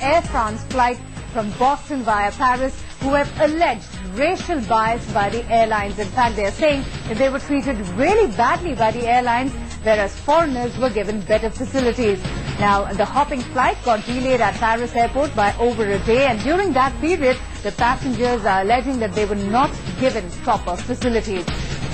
Air France flight from Boston via Paris who have alleged racial bias by the airlines. In fact, they are saying that they were treated really badly by the airlines, whereas foreigners were given better facilities. Now, the hopping flight got delayed at Paris airport by over a day, and during that period, the passengers are alleging that they were not given proper facilities.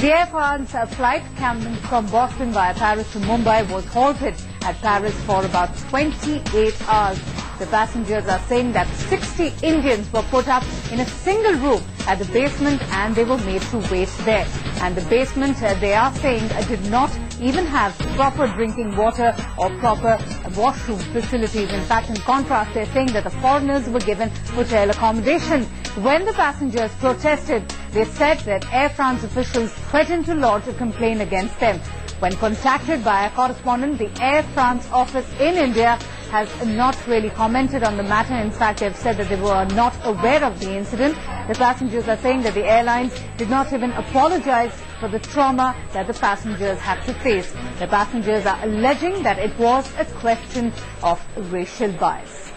The Air France flight coming from Boston via Paris to Mumbai was halted at Paris for about 28 hours. The passengers are saying that 60 Indians were put up in a single room at the basement and they were made to wait there. And the basement, they are saying, did not even have proper drinking water or proper washroom facilities. In fact, in contrast, they're saying that the foreigners were given hotel accommodation. When the passengers protested, they said that Air France officials threatened to lodge a complaint against them. When contacted by a correspondent, the Air France office in India has not really commented on the matter. In fact, they've said that they were not aware of the incident. The passengers are saying that the airlines did not even apologize for the trauma that the passengers had to face. The passengers are alleging that it was a question of racial bias.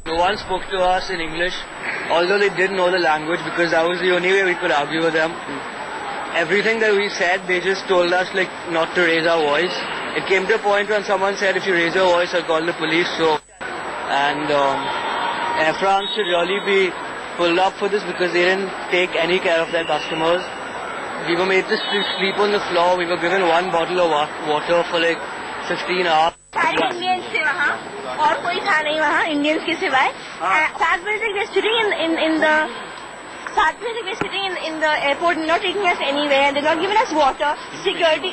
No one spoke to us in English, although they didn't know the language, because that was the only way we could argue with them. Everything that we said, they just told us like not to raise our voice. It came to a point when someone said, if you raise your voice, I'll call the police. And Air France should really be pulled up for this, because they didn't take any care of their customers. We were made to sleep on the floor. We were given one bottle of water for like 15 hours. Indians थे वहाँ और कोई था नहीं वहाँ Indians के सिवाय 7 बजे तक we're sitting in the 7 बजे तक we're sitting in the airport, not taking us anywhere. They're not giving us water. Security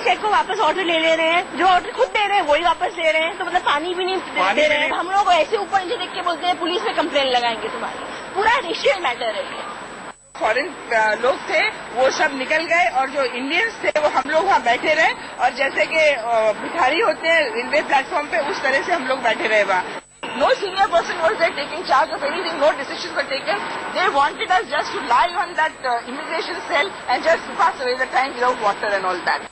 check को वापस ऑर्डर ले रहे हैं, जो ऑर्डर खुद दे रहे हैं वही वापस ले रहे हैं, तो मतलब पानी भी नहीं दे रहे हैं. हम लोग ऐसे ऊपर नीचे देख के बोलते हैं पुलिस में कंप्लेंट लगाएंगे तुम्हारी. पूरा रेशियल मैटर है ये. फॉरेन लोग थे वो सब निकल गए और जो इंडियंस थे वो हम लोग वहाँ बैठे रहे, और जैसे कि भिखारी होते हैं रेलवे प्लेटफॉर्म पे, उस तरह से हम लोग बैठे रहे वहाँ. No senior person was there taking charge of anything. No decisions were taken. They wanted us just to lie on that immigration cell and just pass away the time without water and all that.